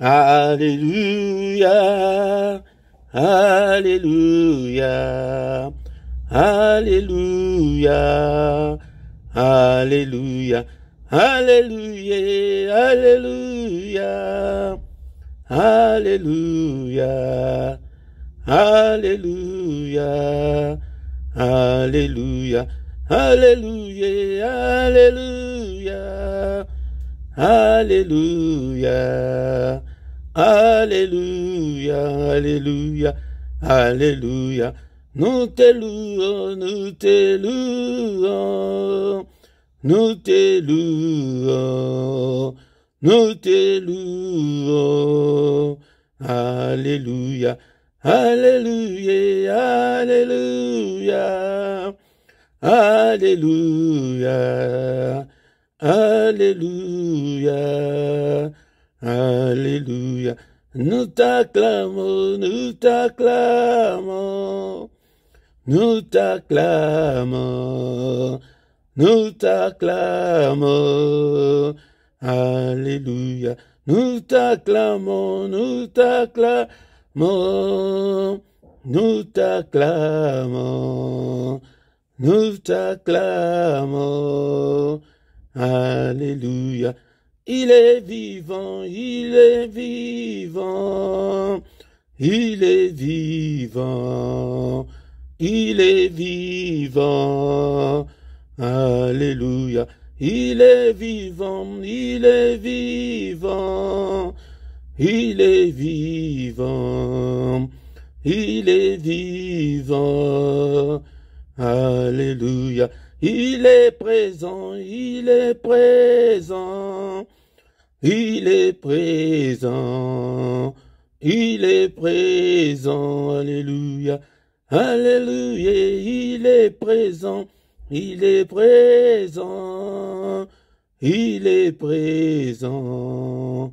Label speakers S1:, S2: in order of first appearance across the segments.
S1: Alléluia, Alléluia, Alléluia, Alléluia, Alléluia, Alléluia, Alléluia, Alléluia, Alléluia, Alléluia, Alléluia, Alléluia, Alléluia, Alléluia, Alléluia. Nous te louons, nous te louons, nous te louons, nous te louons. Alléluia, Alléluia, Alléluia, Alléluia, Alléluia, Alléluia. Nous t'acclamons, nous t'acclamons, nous t'acclamons, nous t'acclamons. Alléluia. Nous t'acclamons, nous t'acclamons, nous t'acclamons, nous t'acclamons. Alléluia. Il est vivant, il est vivant, il est vivant, il est vivant. Alléluia. Il est vivant, il est vivant, il est vivant, il est vivant. Alléluia. Il est présent, il est présent, il est présent, il est présent. Alléluia. Alléluia. Il est présent. Il est présent, il est présent,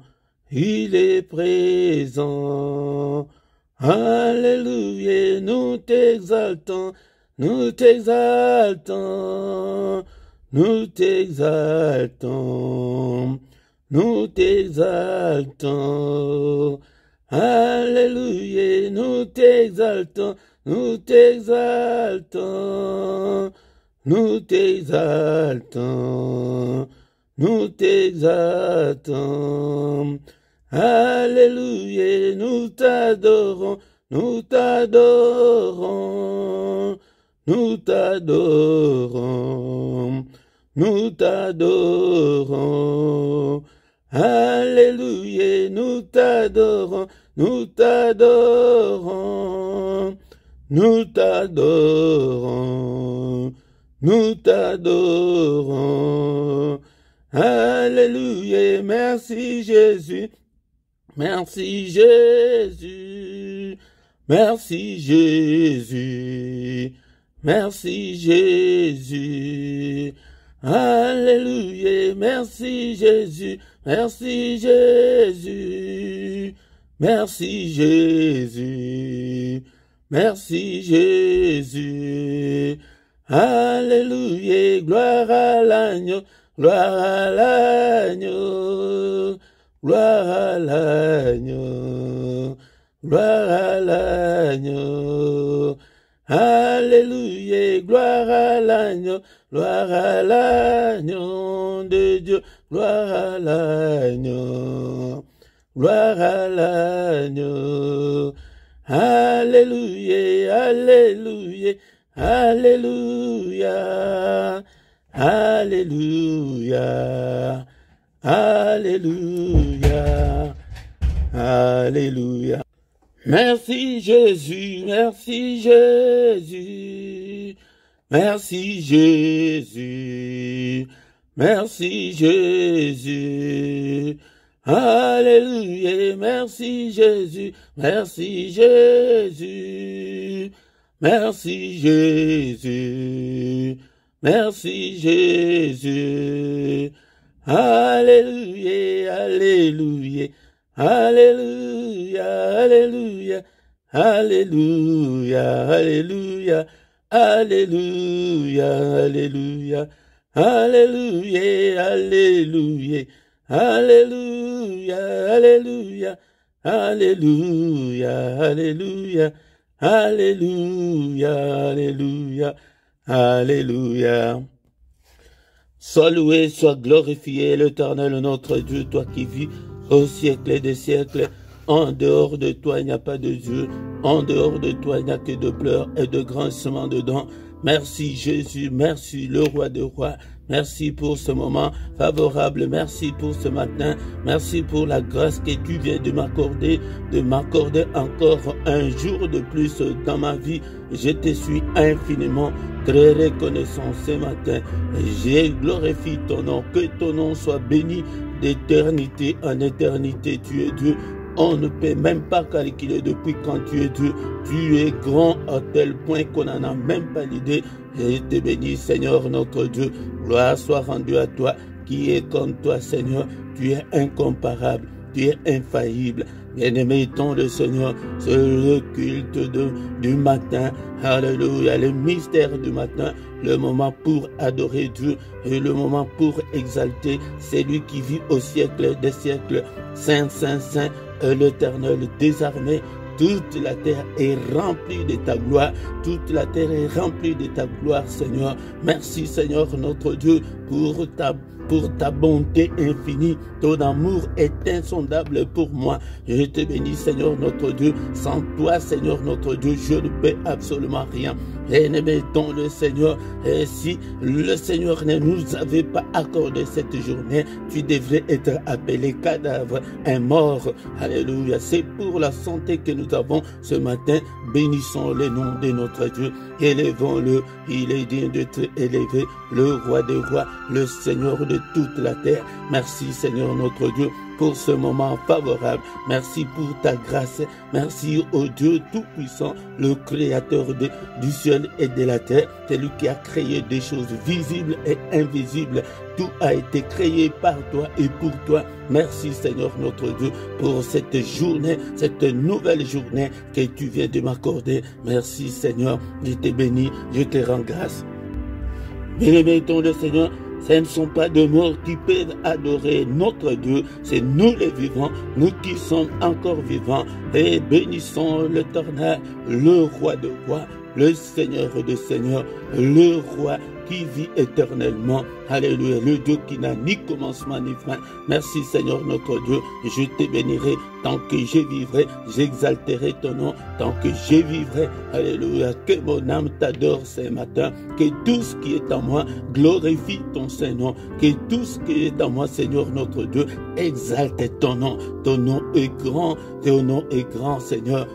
S1: il est présent. Alléluia, nous t'exaltons, nous t'exaltons, nous t'exaltons, nous t'exaltons. Alléluia, nous t'exaltons, nous t'exaltons. Nous t'exaltons, nous t'exaltons. Alléluia, nous t'adorons, nous t'adorons, nous t'adorons, nous t'adorons. Alléluia, nous t'adorons, nous t'adorons, nous t'adorons. Nous t'adorons. Alléluia. Merci Jésus. Merci Jésus. Merci Jésus. Merci Jésus. Alléluia. Merci Jésus. Merci Jésus. Merci Jésus. Merci Jésus. Alléluia, gloire à l'agneau, gloire à l'agneau, gloire à l'agneau, gloire à l'agneau. Alléluia, gloire à l'agneau, gloire à l'agneau de Dieu, gloire à l'agneau, gloire à l'agneau. Alléluia, alléluia. Alléluia, Alléluia, Alléluia, Alléluia. Merci Jésus, merci Jésus, merci Jésus, merci Jésus. Alléluia, merci Jésus, merci Jésus. Merci Jésus, merci Jésus. Alléluia, Alléluia, Alléluia, Alléluia, Alléluia, Alléluia, Alléluia, Alléluia, Alléluia, Alléluia, Alléluia, Alléluia, Alléluia, Alléluia, Alléluia, Alléluia, Alléluia, Alléluia. Sois loué, sois glorifié, l'Éternel notre Dieu, toi qui vis au siècle des siècles. En dehors de toi, il n'y a pas de Dieu. En dehors de toi, il n'y a que de pleurs et de grincements de dents. Merci Jésus, merci le roi des rois. Merci pour ce moment favorable, merci pour ce matin, merci pour la grâce que tu viens de m'accorder encore un jour de plus dans ma vie. Je te suis infiniment très reconnaissant ce matin. Je glorifie ton nom, que ton nom soit béni d'éternité en éternité. Tu es Dieu. On ne peut même pas calculer depuis quand tu es Dieu. Tu es grand à tel point qu'on n'en a même pas l'idée. Je te bénis, Seigneur notre Dieu. Gloire soit rendue à toi, qui est comme toi, Seigneur. Tu es incomparable, tu es infaillible. Bien-aimé, ton le Seigneur, c'est le culte du matin. Alléluia, le mystère du matin, le moment pour adorer Dieu et le moment pour exalter celui qui vit au siècle des siècles. Saint, Saint, Saint, l'Éternel désarmé. Toute la terre est remplie de ta gloire. Toute la terre est remplie de ta gloire, Seigneur. Merci, Seigneur, notre Dieu, pour ta bonté infinie. Ton amour est insondable pour moi. Je te bénis, Seigneur, notre Dieu. Sans toi, Seigneur, notre Dieu, je ne peux absolument rien. Et ne mettons le Seigneur. Et si le Seigneur ne nous avait pas accordé cette journée, tu devrais être appelé cadavre, un mort. Alléluia. C'est pour la santé que nous avons ce matin. Bénissons le nom de notre Dieu. Élevons-le. Il est digne d'être élevé. Le roi des rois, le Seigneur de toute la terre. Merci, Seigneur notre Dieu, pour ce moment favorable. Merci pour ta grâce. Merci au Dieu Tout-Puissant, le Créateur du ciel et de la terre. C'est lui qui a créé des choses visibles et invisibles. Tout a été créé par toi et pour toi. Merci, Seigneur notre Dieu, pour cette journée, cette nouvelle journée que tu viens de m'accorder. Merci, Seigneur. Je te bénis, je te rends grâce. Bien-aimé, ton le Seigneur, ce ne sont pas de morts qui peuvent adorer notre Dieu, c'est nous les vivants, nous qui sommes encore vivants. Et bénissons l'Éternel, le roi de rois, le Seigneur de seigneurs, le roi qui vit éternellement. Alléluia, le Dieu qui n'a ni commencement ni fin. Merci, Seigneur notre Dieu, je te bénirai tant que je vivrai, j'exalterai ton nom tant que je vivrai. Alléluia, que mon âme t'adore ce matin, que tout ce qui est en moi glorifie ton Saint-Nom, que tout ce qui est en moi, Seigneur notre Dieu, exalte ton nom. Ton nom est grand, ton nom est grand, Seigneur.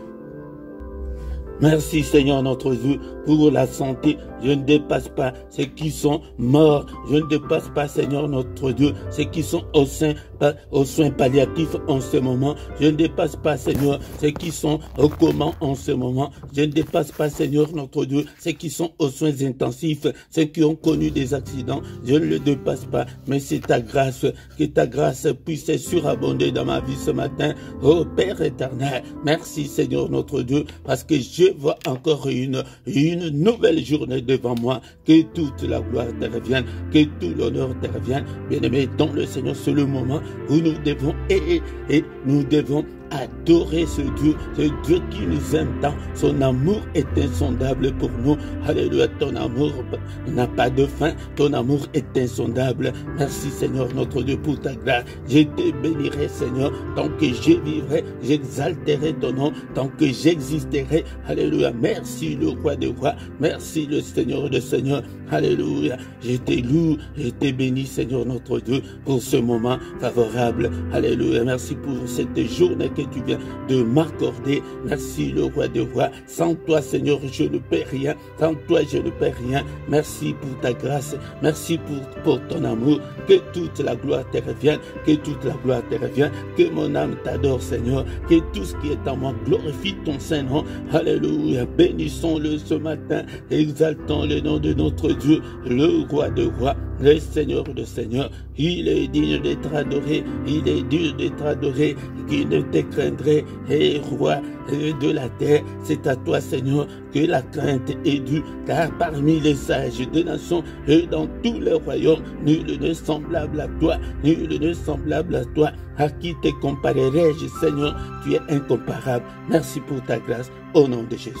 S1: Merci, Seigneur notre Dieu, pour la santé. Je ne dépasse pas ceux qui sont morts. Je ne dépasse pas, Seigneur notre Dieu, ceux qui sont aux soins palliatifs en ce moment. Je ne dépasse pas, Seigneur, ceux qui sont au coma en ce moment. Je ne dépasse pas, Seigneur notre Dieu, ceux qui sont aux soins intensifs, ceux qui ont connu des accidents. Je ne le dépasse pas, mais c'est ta grâce, que ta grâce puisse surabonder dans ma vie ce matin. Oh Père éternel, merci, Seigneur notre Dieu, parce que je vois encore une nouvelle journée devant moi. Que toute la gloire te revienne, que tout l'honneur te revienne. Bien-aimé, dans le Seigneur, c'est le moment où nous devons et nous devons adorer ce Dieu qui nous aime tant. Son amour est insondable pour nous. Alléluia, ton amour n'a pas de fin. Ton amour est insondable. Merci, Seigneur notre Dieu, pour ta grâce. Je te bénirai, Seigneur, tant que je vivrai. J'exalterai ton nom tant que j'existerai. Alléluia, merci le roi des rois. Merci le Seigneur des seigneurs. Alléluia, je te loue, je te bénis, Seigneur notre Dieu, pour ce moment favorable. Alléluia, merci pour cette journée que tu viens de m'accorder. Merci le roi des rois. Sans toi, Seigneur, je ne peux rien. Sans toi, je ne peux rien. Merci pour ta grâce. Merci pour ton amour. Que toute la gloire te revienne. Que toute la gloire te revienne. Que mon âme t'adore, Seigneur. Que tout ce qui est en moi glorifie ton Saint-Nom. Alléluia. Bénissons-le ce matin. Exaltons le nom de notre Dieu, le roi des rois, le Seigneur de Seigneur. Il est digne d'être adoré, il est digne d'être adoré, qui ne te craindrait, et roi de la terre. C'est à toi, Seigneur, que la crainte est due, car parmi les sages des nations et dans tous les royaumes, nul n'est semblable à toi, nul n'est semblable à toi. À qui te comparerai-je, Seigneur? Tu es incomparable. Merci pour ta grâce, au nom de Jésus.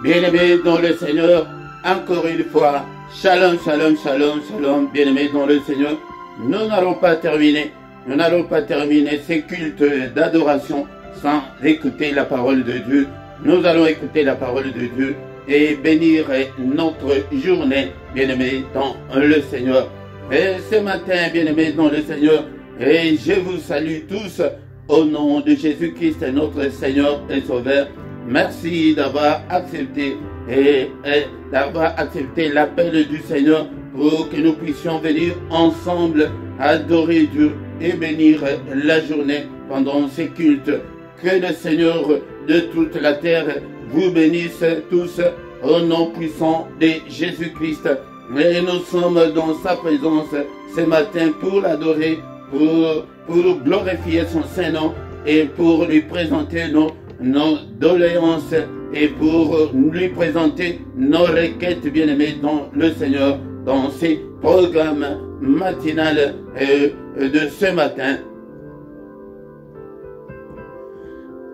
S2: Bien-aimés dans le Seigneur, encore une fois, shalom, shalom, shalom, shalom, bien-aimés dans le Seigneur. Nous n'allons pas terminer ces cultes d'adoration sans écouter la parole de Dieu. Nous allons écouter la parole de Dieu et bénir notre journée, bien-aimés dans le Seigneur. Et ce matin, bien-aimés dans le Seigneur, et je vous salue tous au nom de Jésus-Christ, notre Seigneur et Sauveur. Merci d'avoir accepté l'appel du Seigneur pour que nous puissions venir ensemble adorer Dieu et bénir la journée pendant ces cultes. Que le Seigneur de toute la terre vous bénisse tous au nom puissant de Jésus-Christ. Et nous sommes dans sa présence ce matin pour l'adorer, pour glorifier son Saint-Nom et pour lui présenter nos doléances et pour lui présenter nos requêtes, bien-aimés dans le Seigneur, dans ces programmes matinales de ce matin.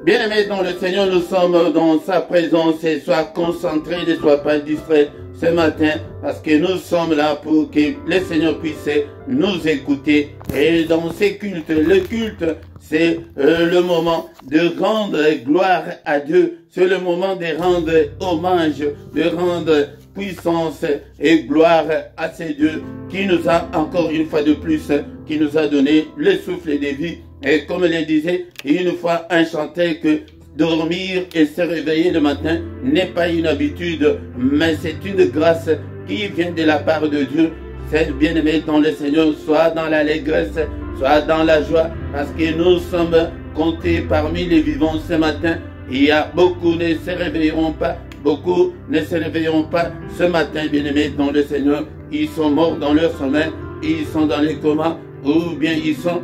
S2: Bien-aimés dans le Seigneur, nous sommes dans sa présence et sois concentré, ne sois pas distrait ce matin, parce que nous sommes là pour que le Seigneur puisse nous écouter. Et dans ces cultes, le culte, c'est le moment de rendre gloire à Dieu, c'est le moment de rendre hommage, de rendre puissance et gloire à ces dieux qui nous a encore une fois de plus, qui nous a donné le souffle de vie. Et comme le disait une fois un chanteur, que dormir et se réveiller le matin n'est pas une habitude, mais c'est une grâce qui vient de la part de Dieu. C'est bien-aimé dans le Seigneur, soit dans l'allégresse, soit dans la joie, parce que nous sommes comptés parmi les vivants ce matin. Il y a beaucoup ne se réveilleront pas, beaucoup ne se réveilleront pas ce matin, bien-aimés dans le Seigneur. Ils sont morts dans leur sommeil, ils sont dans les comas, ou bien ils sont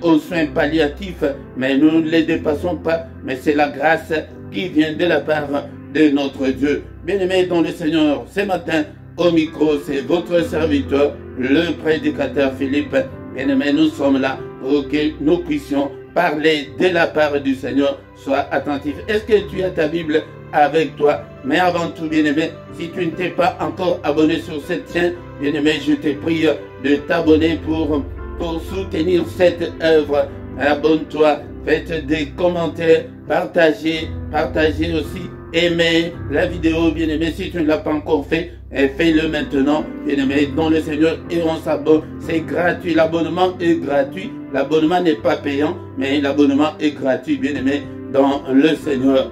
S2: aux soins palliatifs, mais nous ne les dépassons pas, mais c'est la grâce qui vient de la part de notre Dieu. Bien-aimés dans le Seigneur, ce matin, au micro, c'est votre serviteur, le prédicateur Philippe. Bien-aimés, nous sommes là pour que nous puissions parler de la part du Seigneur. Sois attentif. Est-ce que tu as ta Bible avec toi? Mais avant tout, bien-aimé, si tu ne t'es pas encore abonné sur cette chaîne, bien-aimé, je te prie de t'abonner pour soutenir cette œuvre. Abonne-toi, faites des commentaires, partagez aussi, aimez la vidéo, bien-aimé, si tu ne l'as pas encore fait, fais-le maintenant, bien-aimé, dans le Seigneur, et on s'abonne, c'est gratuit, l'abonnement est gratuit, l'abonnement n'est pas payant, mais l'abonnement est gratuit, bien-aimé, dans le Seigneur.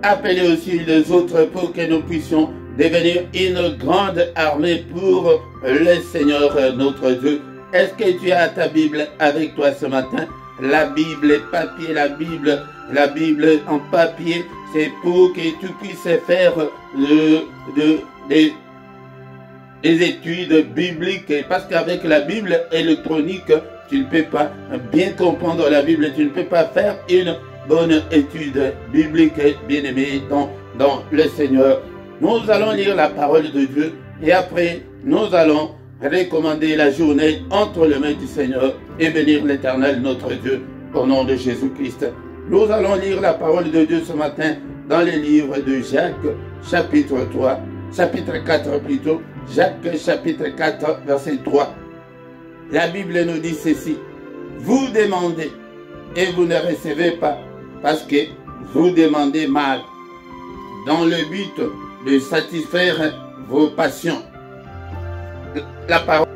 S2: Appelez aussi les autres pour que nous puissions devenir une grande armée pour le Seigneur notre Dieu. Est-ce que tu as ta Bible avec toi ce matin? La Bible papier, la Bible en papier, c'est pour que tu puisses faire des études bibliques. Parce qu'avec la Bible électronique, tu ne peux pas bien comprendre la Bible, tu ne peux pas faire une bonne étude biblique, bien-aimé, dans le Seigneur. Nous allons lire la parole de Dieu et après, nous allons recommander la journée entre les mains du Seigneur et bénir l'Éternel notre Dieu au nom de Jésus-Christ. Nous allons lire la parole de Dieu ce matin dans le livre de Jacques, chapitre 4 plutôt, Jacques chapitre 4, verset 3. La Bible nous dit ceci: vous demandez et vous ne recevez pas, parce que vous demandez mal, dans le but de satisfaire vos passions. La parole.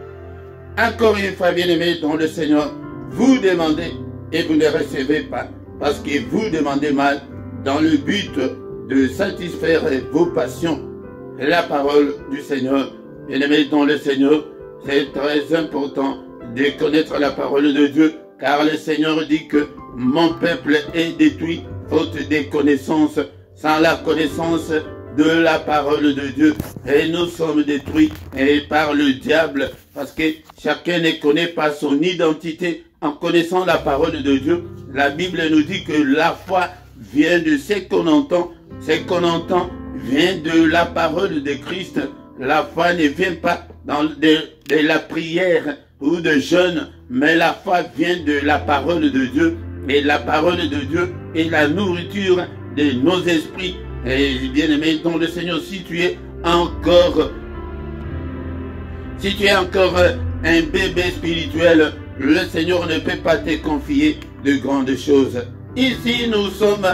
S2: Encore une fois, bien-aimés dans le Seigneur, vous demandez et vous ne recevez pas, parce que vous demandez mal, dans le but de satisfaire vos passions. La parole du Seigneur. Bien-aimés dans le Seigneur, c'est très important de connaître la parole de Dieu, car le Seigneur dit que mon peuple est détruit faute de connaissance. Sans la connaissance, de la parole de Dieu. Et nous sommes détruits par le diable, parce que chacun ne connaît pas son identité. En connaissant la parole de Dieu, la Bible nous dit que la foi vient de ce qu'on entend. Ce qu'on entend vient de la parole de Christ. La foi ne vient pas de la prière ou de jeûne, mais la foi vient de la parole de Dieu. Et la parole de Dieu est la nourriture de nos esprits. Et bien aimé dans le Seigneur, si tu es encore un bébé spirituel, le Seigneur ne peut pas te confier de grandes choses. Ici, nous sommes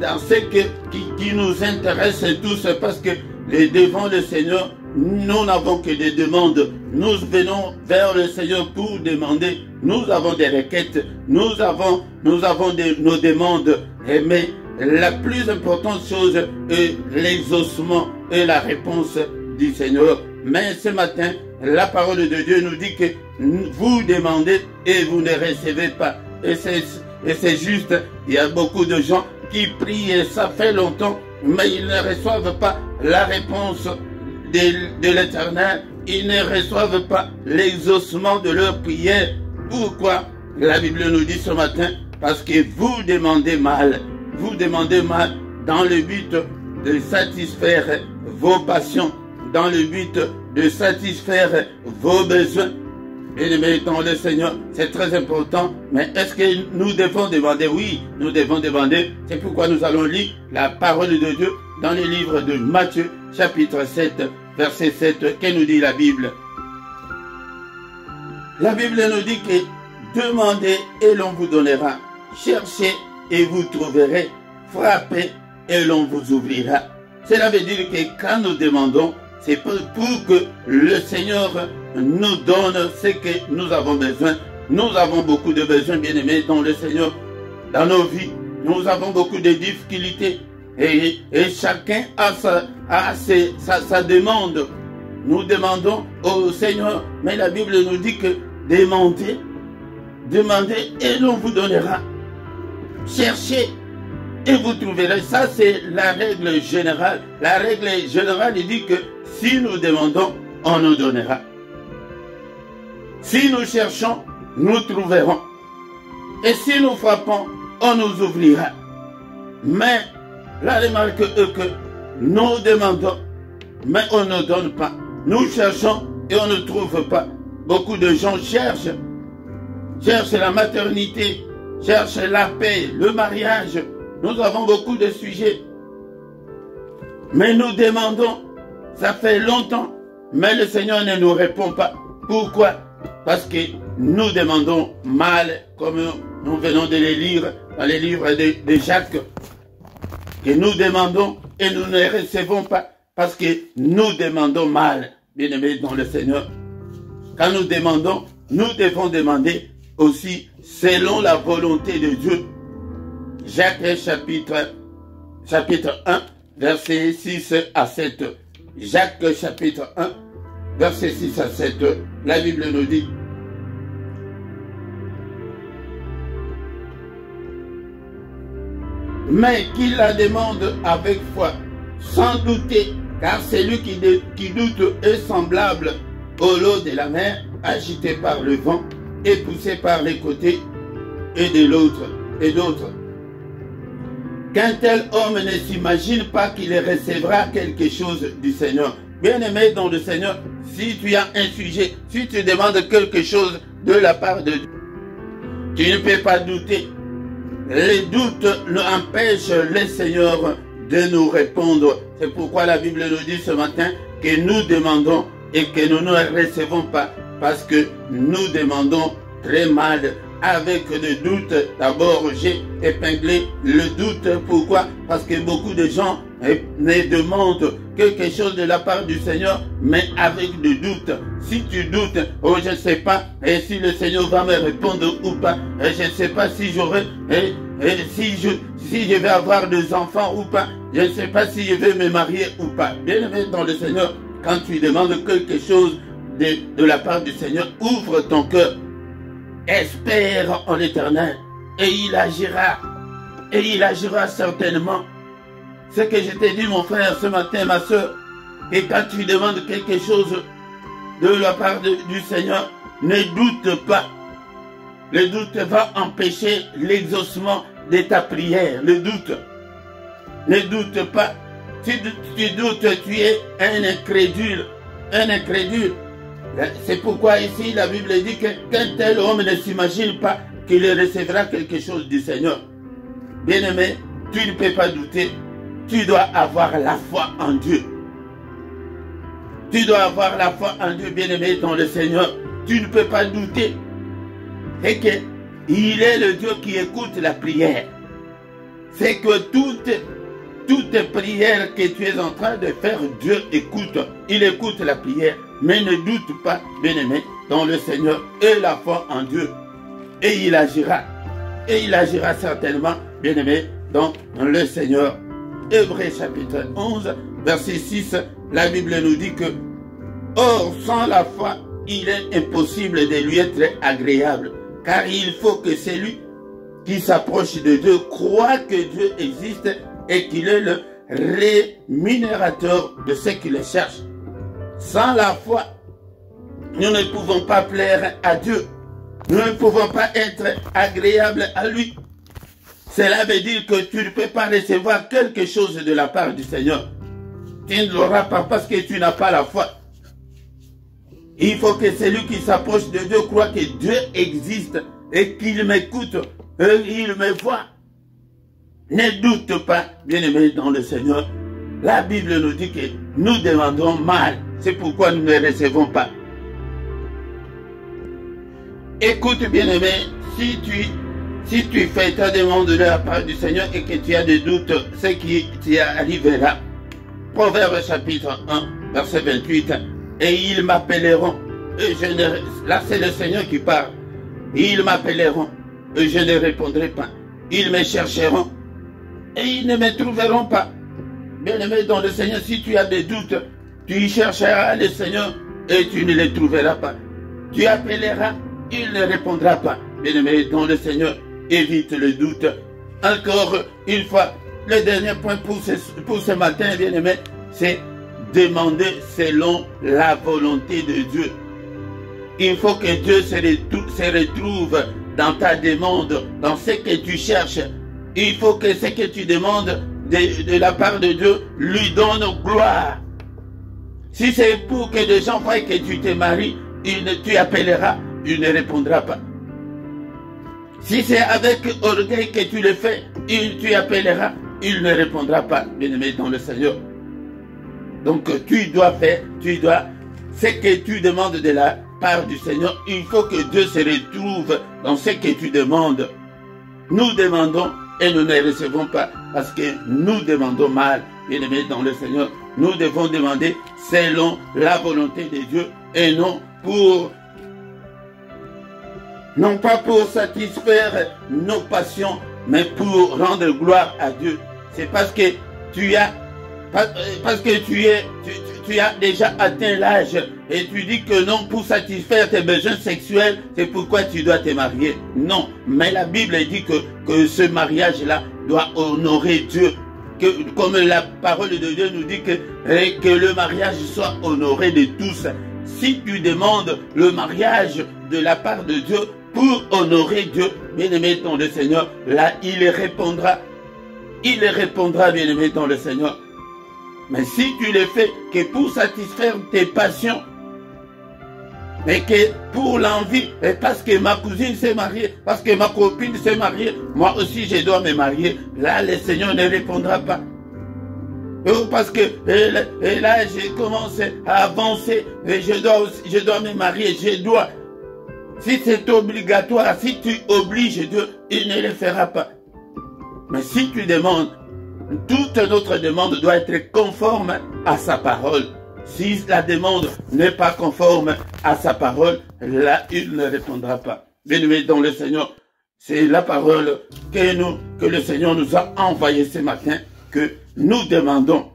S2: dans ce qui nous intéresse tous, parce que devant le Seigneur, nous n'avons que des demandes. Nous venons vers le Seigneur pour demander. Nous avons des requêtes. Nous avons nos demandes. Mais la plus importante chose est l'exaucement et la réponse du Seigneur. Mais ce matin, la parole de Dieu nous dit que vous demandez et vous ne recevez pas. Et c'est juste, il y a beaucoup de gens qui prient et ça fait longtemps, mais ils ne reçoivent pas la réponse de l'Éternel. Ils ne reçoivent pas l'exaucement de leur prière. Pourquoi? La Bible nous dit ce matin, parce que vous demandez mal. Vous demandez mal dans le but de satisfaire vos passions, dans le but de satisfaire vos besoins. Bien-aimés dans le Seigneur, c'est très important. Mais est-ce que nous devons demander? Oui, nous devons demander. C'est pourquoi nous allons lire la parole de Dieu dans le livre de Matthieu, chapitre 7, verset 7. Que nous dit la Bible? La Bible nous dit que demandez et l'on vous donnera. Cherchez et vous trouverez. Frappez et l'on vous ouvrira. Cela veut dire que quand nous demandons, c'est pour que le Seigneur nous donne ce que nous avons besoin. Nous avons beaucoup de besoins, bien-aimés, dans le Seigneur. Dans nos vies, nous avons beaucoup de difficultés. Et chacun a sa demande. Nous demandons au Seigneur. Mais la Bible nous dit que demandez et l'on vous donnera. Cherchez et vous trouverez. Ça, c'est la règle générale. La règle générale, il dit que si nous demandons, on nous donnera. Si nous cherchons, nous trouverons. Et si nous frappons, on nous ouvrira. Mais la remarque est que nous demandons, mais on ne donne pas. Nous cherchons et on ne trouve pas. Beaucoup de gens cherchent la maternité, cherchent la paix, le mariage. Nous avons beaucoup de sujets. Mais nous demandons, ça fait longtemps, mais le Seigneur ne nous répond pas. Pourquoi? Parce que nous demandons mal, comme nous venons de les lire dans les livres de Jacques, que nous demandons et nous ne recevons pas, parce que nous demandons mal, bien-aimés dans le Seigneur. Quand nous demandons, nous devons demander aussi selon la volonté de Dieu. Jacques chapitre 1, versets 6 à 7. Jacques chapitre 1, versets 6 à 7. La Bible nous dit: mais qu'il la demande avec foi, sans douter, car celui qui doute est semblable au lot de la mer, agité par le vent et poussé par les côtés et de l'autre et d'autres. Qu'un tel homme ne s'imagine pas qu'il recevra quelque chose du Seigneur. Bien-aimé dans le Seigneur, si tu as un sujet, si tu demandes quelque chose de la part de Dieu, tu ne peux pas douter. Les doutes empêchent le Seigneur de nous répondre. C'est pourquoi la Bible nous dit ce matin que nous demandons et que nous ne recevons pas, parce que nous demandons très mal, avec des doutes. D'abord, j'ai épinglé le doute. Pourquoi? Parce que beaucoup de gens ne demandent quelque chose de la part du Seigneur, mais avec des doutes. Si tu doutes, oh je ne sais pas, et si le Seigneur va me répondre ou pas, et je ne sais pas si j'aurai, si je vais avoir des enfants ou pas, je ne sais pas si je vais me marier ou pas. Bien-aimé dans le Seigneur, quand tu demandes quelque chose de la part du Seigneur, ouvre ton cœur. Espère en l'Éternel et il agira certainement. ce que je t'ai dit, mon frère, ce matin, ma soeur, et quand tu demandes quelque chose de la part du Seigneur, ne doute pas. Le doute va empêcher l'exaucement de ta prière. Le doute. Ne doute pas. Tu doutes, tu es un incrédule. Un incrédule. C'est pourquoi ici la Bible dit qu'un tel homme ne s'imagine pas qu'il recevra quelque chose du Seigneur. Bien-aimé, tu ne peux pas douter. Tu dois avoir la foi en Dieu. Tu dois avoir la foi en Dieu, bien-aimé, dans le Seigneur. Tu ne peux pas douter. C'est qu'il est le Dieu qui écoute la prière. C'est que toute prière que tu es en train de faire, Dieu écoute. Il écoute la prière. Mais ne doute pas, bien-aimé, dans le Seigneur et la foi en Dieu. Et il agira. Et il agira certainement, bien-aimé, dans le Seigneur. Hébreux chapitre 11, verset 6, la Bible nous dit que « Or, sans la foi, il est impossible de lui être agréable, car il faut que celui qui s'approche de Dieu croit que Dieu existe et qu'il est le rémunérateur de ceux qui le cherchent. » Sans la foi, nous ne pouvons pas plaire à Dieu. Nous ne pouvons pas être agréables à lui. Cela veut dire que tu ne peux pas recevoir quelque chose de la part du Seigneur. Tu ne l'auras pas parce que tu n'as pas la foi. Il faut que celui qui s'approche de Dieu croit que Dieu existe et qu'il m'écoute et il me voit. Ne doute pas, bien-aimé dans le Seigneur. La Bible nous dit que nous demandons mal. C'est pourquoi nous ne recevons pas. Écoute, bien-aimé, si tu fais ta demande de la part du Seigneur et que tu as des doutes, ce qui t'y arrivera. Proverbe chapitre 1, verset 28. Et ils m'appelleront. Là, c'est le Seigneur qui parle. Ils m'appelleront et je ne répondrai pas. Ils me chercheront et ils ne me trouveront pas. Bien-aimé dans le Seigneur, si tu as des doutes, tu y chercheras le Seigneur et tu ne le trouveras pas. Tu appelleras, il ne répondra pas. Bien-aimé dans le Seigneur, évite le doute. Encore une fois, le dernier point pour ce matin, bien-aimé, c'est demander selon la volonté de Dieu. Il faut que Dieu se retrouve dans ta demande, dans ce que tu cherches. Il faut que ce que tu demandes de la part de Dieu lui donne gloire. Si c'est pour que des gens voient que tu te maries, tu appelleras, il ne répondra pas. Si c'est avec orgueil que tu le fais, tu appelleras, il ne répondra pas, bien-aimé dans le Seigneur. Donc tu dois faire, ce que tu demandes de la part du Seigneur, il faut que Dieu se retrouve dans ce que tu demandes. Nous demandons et nous ne recevons pas parce que nous demandons mal, bien-aimé dans le Seigneur. Nous devons demander selon la volonté de Dieu et non pas pour satisfaire nos passions, mais pour rendre gloire à Dieu. C'est parce que tu as déjà atteint l'âge et tu dis que non, pour satisfaire tes besoins sexuels, c'est pourquoi tu dois te marier. Non, mais la Bible dit que ce mariage-là doit honorer Dieu. Comme la parole de Dieu nous dit que le mariage soit honoré de tous. Si tu demandes le mariage de la part de Dieu pour honorer Dieu, bien-aimé dans le Seigneur, là il répondra. Il répondra, bien-aimé dans le Seigneur. Mais si tu le fais que pour satisfaire tes passions, mais que pour l'envie, et parce que ma cousine s'est mariée, parce que ma copine s'est mariée, moi aussi je dois me marier, là le Seigneur ne répondra pas. Parce que et là je commence à avancer, et je dois me marier, je dois. Si c'est obligatoire, si tu obliges Dieu, il ne le fera pas. Mais si tu demandes, toute notre demande doit être conforme à sa parole. Si la demande n'est pas conforme à sa parole, là, il ne répondra pas. Bien-aimés dans le Seigneur, c'est la parole que le Seigneur nous a envoyée ce matin, que nous demandons.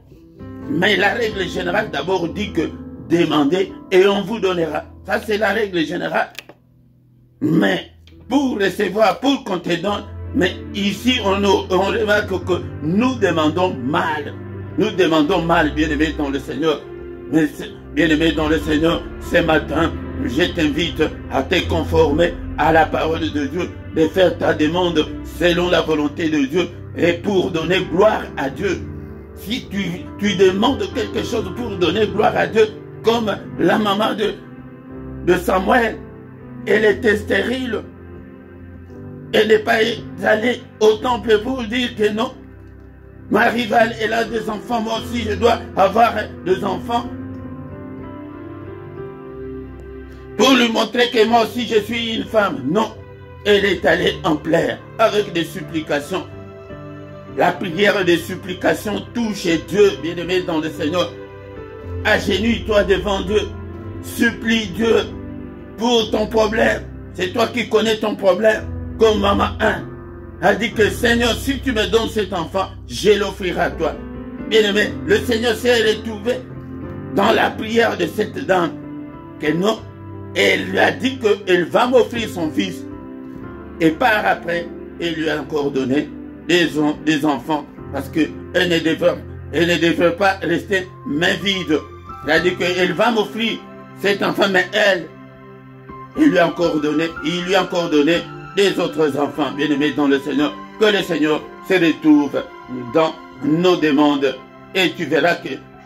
S2: Mais la règle générale d'abord dit que demandez et on vous donnera. Ça, c'est la règle générale. Mais pour recevoir, pour qu'on te donne, Mais ici, on remarque que nous demandons mal. Nous demandons mal, bien-aimés dans le Seigneur. Mais bien-aimés dans le Seigneur, ce matin, je t'invite à te conformer à la parole de Dieu, de faire ta demande selon la volonté de Dieu et pour donner gloire à Dieu. Si tu demandes quelque chose pour donner gloire à Dieu, comme la maman de Samuel, elle était stérile. Elle n'est pas allée au temple pour dire que non. Ma rivale, elle a des enfants, moi aussi je dois avoir des enfants. Pour lui montrer que moi aussi je suis une femme. Non, elle est allée en plaire avec des supplications. La prière des supplications touche Dieu, bien-aimé dans le Seigneur. Agenouille-toi devant Dieu. Supplie Dieu pour ton problème. C'est toi qui connais ton problème. Comme maman 1 a dit que Seigneur, si tu me donnes cet enfant, je l'offrirai à toi. Bien-aimé, le Seigneur s'est retrouvé dans la prière de cette dame. Que non, elle lui a dit qu'elle va m'offrir son fils. Et par après, elle lui a encore donné des enfants. Parce qu'elle ne devrait pas rester main vide. Elle a dit qu'elle va m'offrir cet enfant, mais il lui a encore donné des autres enfants, bien-aimés dans le Seigneur. Que le Seigneur se retrouve dans nos demandes et tu verras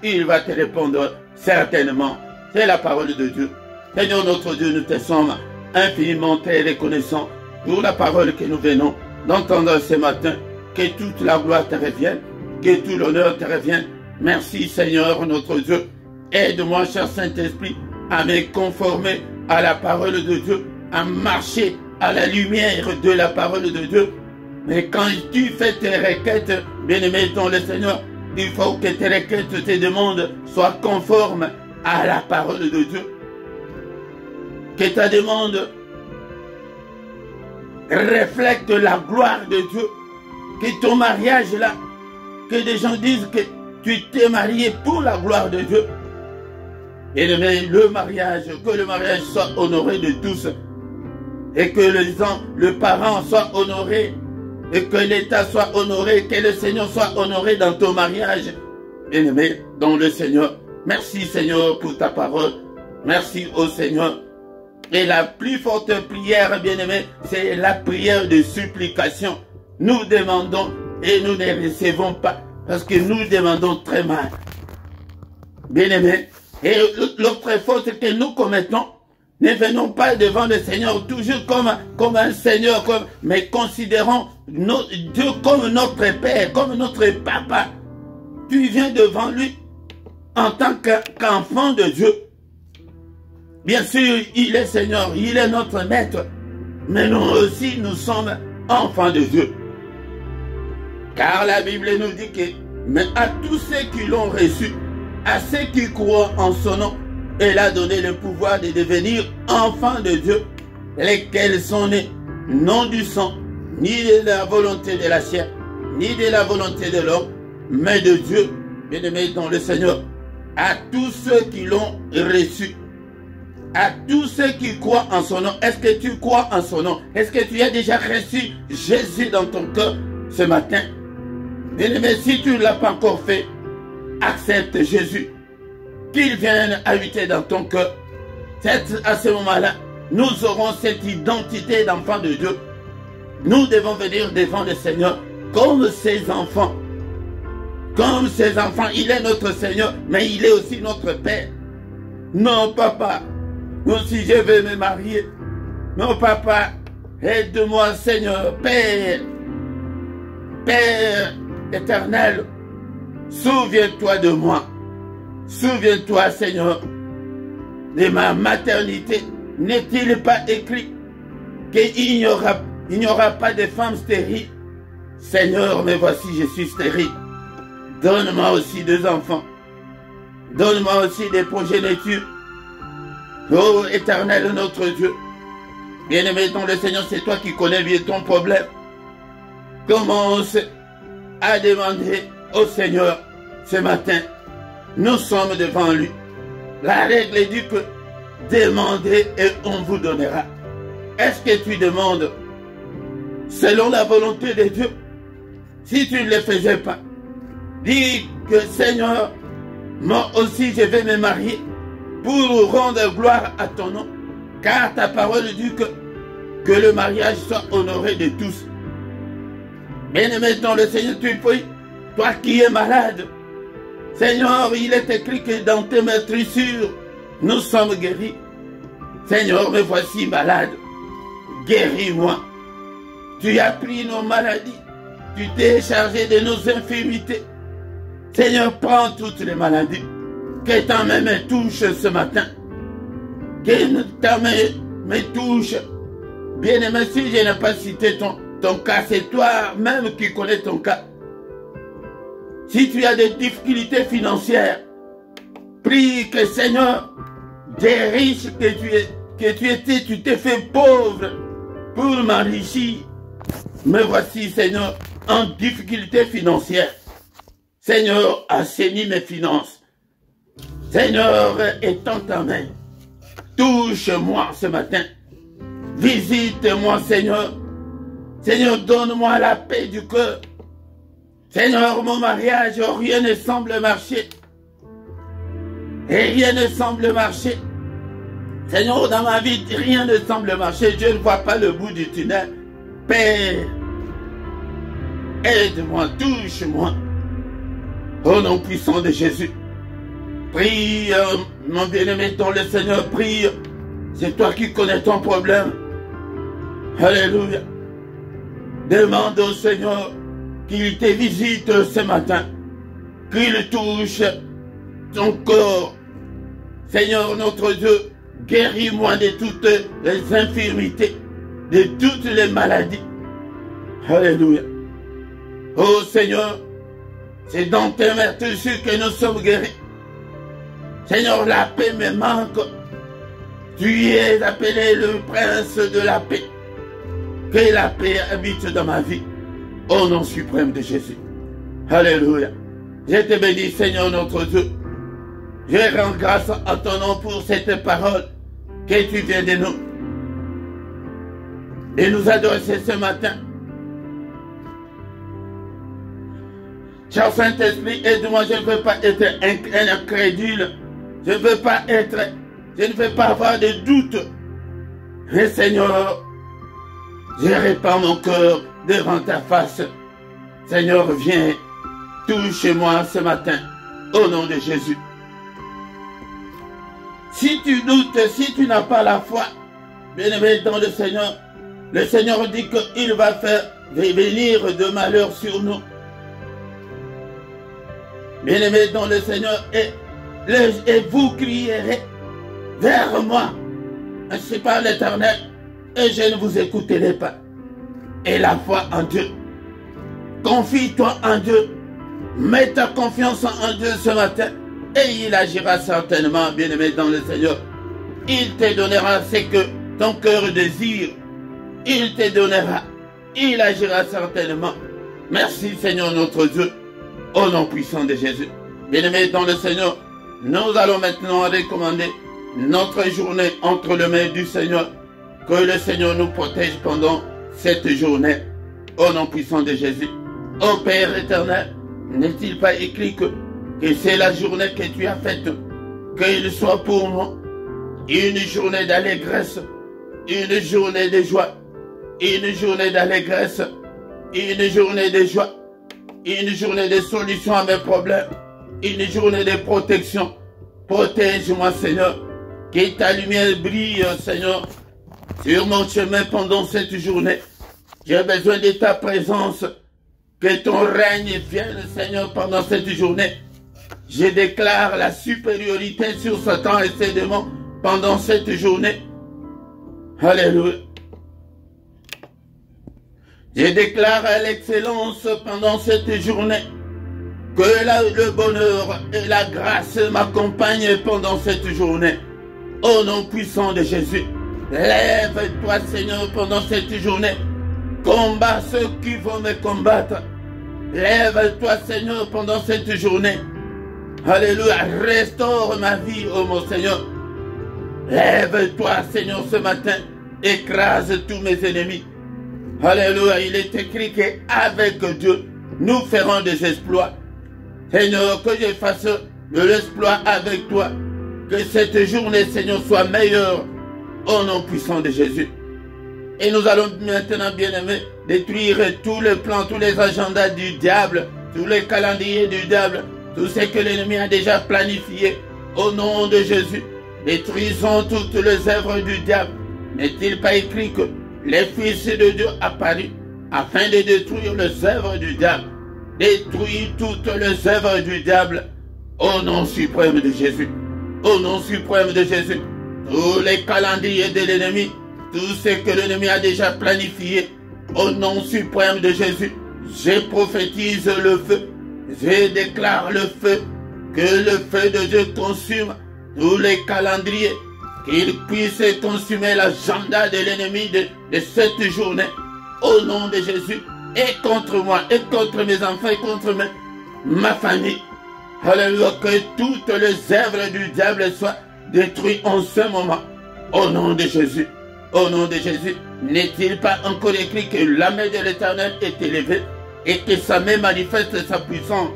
S2: qu'il va te répondre certainement. C'est la parole de Dieu. Seigneur notre Dieu, nous te sommes infiniment très reconnaissants pour la parole que nous venons d'entendre ce matin. Que toute la gloire te revienne, que tout l'honneur te revienne. Merci Seigneur notre Dieu. Aide-moi, cher Saint-Esprit, à me conformer à la parole de Dieu, à marcher à la lumière de la parole de Dieu. Mais quand tu fais tes requêtes, bien-aimé dans le Seigneur, il faut que tes requêtes, tes demandes soient conformes à la parole de Dieu. Que ta demande reflète la gloire de Dieu. Que ton mariage là, que des gens disent que tu t'es marié pour la gloire de Dieu. Et le mariage, que le mariage soit honoré de tous. Et que le parent soit honoré. Et que l'État soit honoré. Que le Seigneur soit honoré dans ton mariage. Bien-aimé, dans le Seigneur. Merci Seigneur pour ta parole. Merci au Seigneur. Et la plus forte prière, bien-aimé, c'est la prière de supplication. Nous demandons et nous ne recevons pas. Parce que nous demandons très mal. Bien-aimé. Et l'autre faute que nous commettons, ne venons pas devant le Seigneur toujours comme un Seigneur, mais considérons Dieu comme notre Père, comme notre Papa. Tu viens devant lui en tant qu'enfant de Dieu. Bien sûr, il est Seigneur, il est notre Maître, mais nous aussi, nous sommes enfants de Dieu. Car la Bible nous dit que, mais à tous ceux qui l'ont reçu, à ceux qui croient en son nom, elle a donné le pouvoir de devenir enfants de Dieu, lesquels sont nés, non du sang, ni de la volonté de la chair, ni de la volonté de l'homme, mais de Dieu, bien-aimés dans le Seigneur. À tous ceux qui l'ont reçu, à tous ceux qui croient en son nom. Est-ce que tu crois en son nom? Est-ce que tu as déjà reçu Jésus dans ton cœur ce matin? Bien-aimé, si tu ne l'as pas encore fait, accepte Jésus, qu'il vienne habiter dans ton cœur. À ce moment-là, nous aurons cette identité d'enfant de Dieu. Nous devons venir devant le Seigneur comme ses enfants. Comme ses enfants, il est notre Seigneur, mais il est aussi notre Père. Non, papa, moi si je veux me marier. Non, papa, aide-moi, Seigneur, Père. Père éternel, souviens-toi de moi. Souviens-toi, Seigneur, de ma maternité. N'est-il pas écrit qu'il n'y aura pas de femme stérile? Seigneur, me voici, je suis stérile. Donne-moi aussi des enfants. Donne-moi aussi des progénitures. Oh, éternel, notre Dieu. Bien-aimé dans le Seigneur, c'est toi qui connais bien ton problème. Commence à demander au Seigneur ce matin. Nous sommes devant lui. La règle dit que demandez et on vous donnera. Est-ce que tu demandes? selon la volonté de Dieu. Si tu ne le faisais pas, dis que Seigneur, moi aussi je vais me marier pour rendre gloire à ton nom. Car ta parole dit que le mariage soit honoré de tous. Bien-aimé dans le Seigneur, tu pries, toi qui es malade. Seigneur, il est écrit que dans tes meurtrissures, nous sommes guéris. Seigneur, me voici malade. Guéris-moi. Tu as pris nos maladies. Tu t'es chargé de nos infirmités. Seigneur, prends toutes les maladies. Que ta main me touche ce matin. Que ta main me touche. Bien-aimé, si je n'ai pas cité ton cas, c'est toi-même qui connais ton cas. Si tu as des difficultés financières, prie que Seigneur, des riches que tu étais, tu t'es fait pauvre pour m'enrichir. Me voici, Seigneur, en difficulté financière. Seigneur, assainis mes finances. Seigneur, étends ta main. Touche-moi ce matin. Visite-moi, Seigneur. Seigneur, donne-moi la paix du cœur. Seigneur, mon mariage, rien ne semble marcher. Et rien ne semble marcher. Seigneur, dans ma vie, rien ne semble marcher. Je ne vois pas le bout du tunnel. Père, aide-moi, touche-moi. Au nom puissant de Jésus. Prie, mon bien-aimé, dans le Seigneur, prie. C'est toi qui connais ton problème. Alléluia. Demande au Seigneur qu'il te visite ce matin. Qu'il touche ton corps. Seigneur notre Dieu, guéris-moi de toutes les infirmités, de toutes les maladies. Alléluia. Oh Seigneur, c'est dans tes meurtrissures que nous sommes guéris. Seigneur, la paix me manque. Tu es appelé le prince de la paix. Que la paix habite dans ma vie. Au nom suprême de Jésus. Alléluia. Je te bénis, Seigneur notre Dieu. Je rends grâce à ton nom pour cette parole que tu viens de nous adresser ce matin. Cher Saint-Esprit, aide-moi, je ne veux pas être un incrédule. Je ne veux pas avoir de doute. Mais Seigneur, je répands mon cœur devant ta face. Seigneur, viens, touche-moi ce matin, au nom de Jésus. Si tu doutes, si tu n'as pas la foi, bien-aimé dans le Seigneur dit qu'il va faire venir de malheur sur nous. Bien-aimé dans le Seigneur, et vous crierez vers moi, ainsi par l'Éternel, et je ne vous écouterai pas. Et la foi en Dieu. Confie-toi en Dieu. Mets ta confiance en Dieu ce matin. Et il agira certainement, bien-aimé dans le Seigneur. Il te donnera ce que ton cœur désire. Il te donnera. Il agira certainement. Merci Seigneur notre Dieu. Au nom puissant de Jésus. Bien-aimé dans le Seigneur, nous allons maintenant recommander notre journée entre les mains du Seigneur. Que le Seigneur nous protège pendant cette journée. Au nom puissant de Jésus. Ô Père éternel, n'est-il pas écrit que c'est la journée que tu as faite, qu'il soit pour moi une journée d'allégresse, une journée de joie, une journée d'allégresse, une journée de joie, une journée de solution à mes problèmes, une journée de protection. Protège-moi, Seigneur, que ta lumière brille, Seigneur, sur mon chemin pendant cette journée. J'ai besoin de ta présence, que ton règne vienne, Seigneur, pendant cette journée. Je déclare la supériorité sur Satan et ses démons pendant cette journée. Alléluia. Je déclare l'excellence pendant cette journée. Que le bonheur et la grâce m'accompagnent pendant cette journée. Au nom puissant de Jésus. Lève-toi, Seigneur, pendant cette journée. Combat ceux qui vont me combattre. Lève-toi, Seigneur, pendant cette journée. Alléluia. Restaure ma vie, oh mon Seigneur. Lève-toi, Seigneur, ce matin. Écrase tous mes ennemis. Alléluia, il est écrit qu'avec Dieu, nous ferons des exploits. Seigneur, que je fasse de l'exploit avec toi. Que cette journée, Seigneur, soit meilleure au nom puissant de Jésus. Et nous allons maintenant, bien-aimés, détruire tous les plans, tous les agendas du diable, tous les calendriers du diable, tout ce que l'ennemi a déjà planifié au nom de Jésus. Détruisons toutes les œuvres du diable. N'est-il pas écrit que les fils de Dieu apparus afin de détruire les œuvres du diable? Détruire toutes les œuvres du diable au nom suprême de Jésus. Au nom suprême de Jésus. Tous les calendriers de l'ennemi, tout ce que l'ennemi a déjà planifié, au nom suprême de Jésus, je prophétise le feu. Je déclare le feu. Que le feu de Dieu consume tous les calendriers. Qu'il puisse consumer l'agenda de l'ennemi de cette journée. Au nom de Jésus. Et contre moi, et contre mes enfants, et contre ma famille. Alléluia, que toutes les œuvres du diable soient détruites en ce moment. Au nom de Jésus. Au nom de Jésus. N'est-il pas encore écrit que la main de l'Éternel est élevée et que sa main manifeste sa puissance?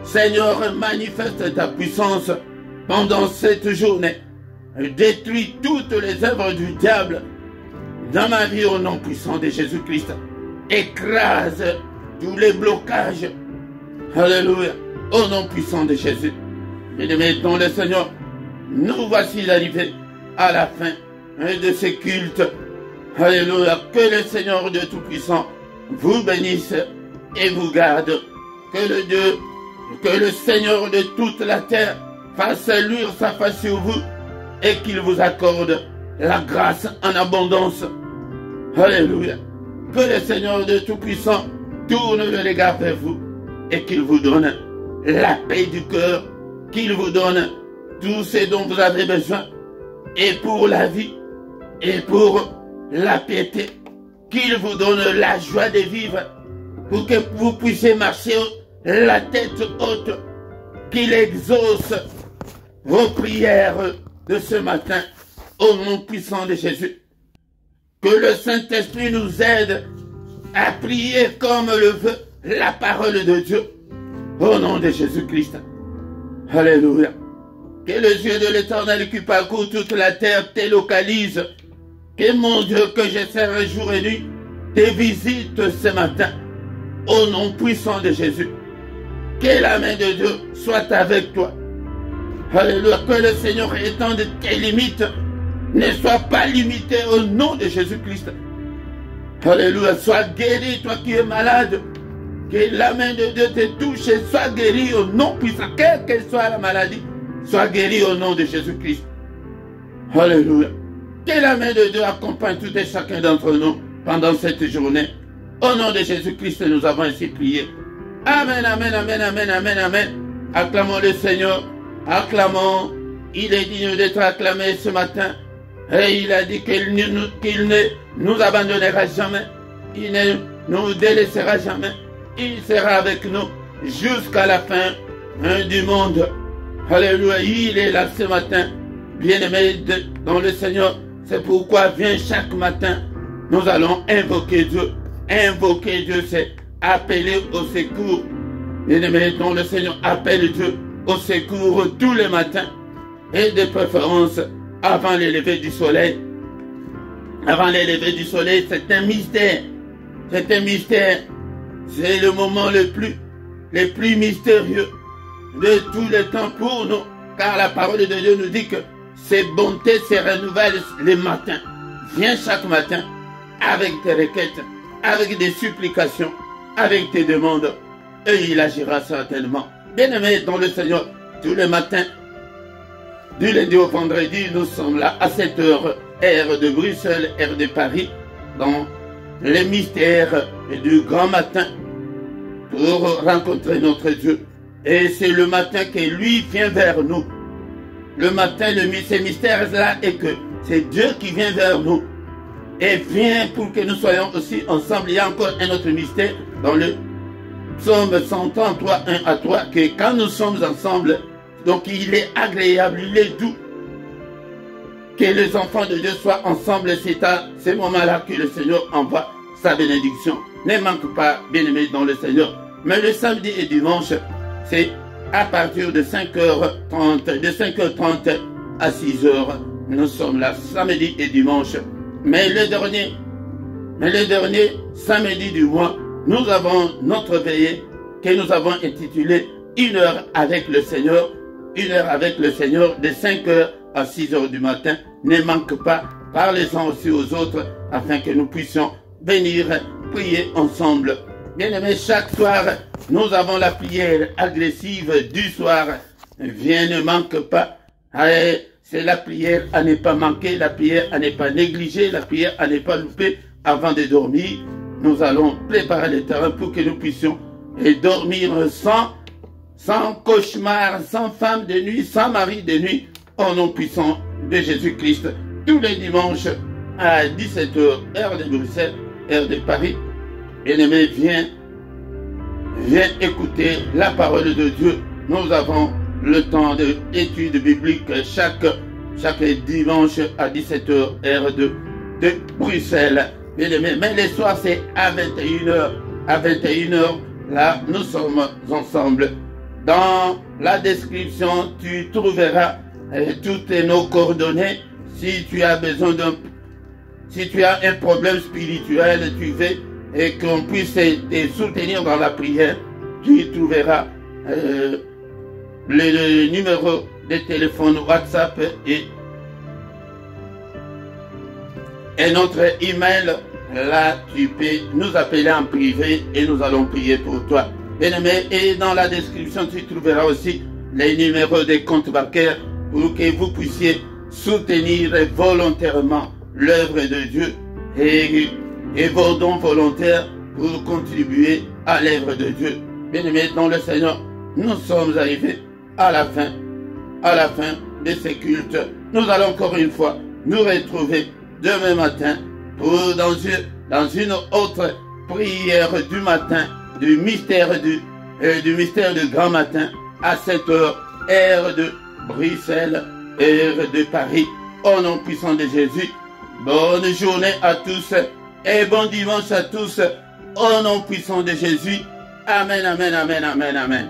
S2: Seigneur, manifeste ta puissance pendant cette journée. Détruis toutes les œuvres du diable dans ma vie au nom puissant de Jésus-Christ. Écrase tous les blocages. Alléluia. Au nom puissant de Jésus. Bien-aimés dans le Seigneur, nous voici arrivés à la fin de ce culte. Alléluia. Que le Seigneur de Tout-Puissant vous bénisse et vous garde. Que le Seigneur de toute la terre fasse luire sa face sur vous et qu'il vous accorde la grâce en abondance. Alléluia. Que le Seigneur de Tout-Puissant tourne le regard vers vous et qu'il vous donne la paix du cœur, qu'il vous donne tout ce dont vous avez besoin, et pour la vie, et pour la piété, qu'il vous donne la joie de vivre, pour que vous puissiez marcher la tête haute, qu'il exauce vos prières de ce matin, au nom puissant de Jésus. Que le Saint-Esprit nous aide à prier comme le veut la parole de Dieu, au nom de Jésus-Christ. Alléluia. Que les yeux de l'Éternel qui parcourt toute la terre te localise. Que mon Dieu, que je sers jour et nuit, te visite ce matin, au nom puissant de Jésus. Que la main de Dieu soit avec toi. Alléluia. Que le Seigneur étende tes limites, ne sois pas limité au nom de Jésus-Christ. Alléluia. Sois guéri, toi qui es malade. Que la main de Dieu te touche et sois guéri au nom puissant. Quelle que soit la maladie, sois guéri au nom de Jésus-Christ. Alléluia. Que la main de Dieu accompagne tout et chacun d'entre nous pendant cette journée. Au nom de Jésus-Christ, nous avons ainsi prié. Amen, amen, amen, amen, amen, amen. Acclamons le Seigneur. Acclamons. Il est digne d'être acclamé ce matin. Et il a dit qu'il ne nous abandonnera jamais. Il ne nous délaissera jamais. Il sera avec nous jusqu'à la fin du monde. Alléluia. Il est là ce matin. Bien-aimé dans le Seigneur. C'est pourquoi viens chaque matin. Nous allons invoquer Dieu. Invoquer Dieu, c'est appeler au secours. Bien-aimé dans le Seigneur. Appelle Dieu au secours tous les matins. Et de préférence avant le lever du soleil. Avant le lever du soleil, c'est un mystère. C'est un mystère. C'est le moment le plus mystérieux de tous les temps pour nous. Car la parole de Dieu nous dit que ses bontés se renouvellent les matins. Viens chaque matin avec tes requêtes, avec des supplications, avec tes demandes. Et il agira certainement. Bien-aimés dans le Seigneur, tous les matins, du lundi au vendredi, nous sommes là à 7 heures, heure de Bruxelles, heure de Paris, dans les mystères du grand matin, pour rencontrer notre Dieu. Et c'est le matin que lui vient vers nous. Le matin, ces mystères-là, et que c'est Dieu qui vient vers nous. Et vient pour que nous soyons aussi ensemble. Il y a encore un autre mystère dans le psaume 133, 1 à 3, que quand nous sommes ensemble, donc il est agréable, il est doux que les enfants de Dieu soient ensemble. C'est à ce moment-là que le Seigneur envoie sa bénédiction. Ne manque pas, bien-aimé dans le Seigneur. Mais le samedi et dimanche, c'est à partir de 5h30, de 5h30 à 6h. Nous sommes là samedi et dimanche. Mais le dernier samedi du mois, nous avons notre veillée que nous avons intitulée 1 heure avec le Seigneur. 1 heure avec le Seigneur de 5h à 6h du matin. Ne manque pas, parlez-en aussi aux autres afin que nous puissions venir prier ensemble. Bien-aimés, chaque soir, nous avons la prière agressive du soir. Viens, ne manque pas. C'est la prière à ne pas manquer, la prière à ne pas négliger, la prière à ne pas louper avant de dormir. Nous allons préparer le terrain pour que nous puissions dormir sans cauchemar, sans femme de nuit, sans mari de nuit, au nom puissant de Jésus-Christ. Tous les dimanches à 17h, heure de Bruxelles, heure de Paris. Bien-aimé, viens écouter la parole de Dieu. Nous avons le temps d'études bibliques chaque dimanche à 17h, heure de Bruxelles. Bien-aimé, mais les soirs c'est à 21h. À 21h, là, nous sommes ensemble. Dans la description, tu trouveras toutes nos coordonnées. Si tu as besoin si tu as un problème spirituel, tu veux et qu'on puisse te soutenir dans la prière, tu trouveras le numéro de téléphone WhatsApp et notre email. Là, tu peux nous appeler en privé et nous allons prier pour toi. Bien-aimé, et dans la description, tu trouveras aussi les numéros des comptes bancaires pour que vous puissiez soutenir volontairement l'œuvre de Dieu et vos dons volontaires pour contribuer à l'œuvre de Dieu. Bien-aimés dans le Seigneur, nous sommes arrivés à la fin de ce culte. Nous allons encore une fois nous retrouver demain matin pour dans une autre prière du matin, du mystère du grand matin à 7h, heure de Bruxelles, heure de Paris. Au nom puissant de Jésus, bonne journée à tous et bon dimanche à tous. Au nom puissant de Jésus. Amen, amen, amen, amen, amen.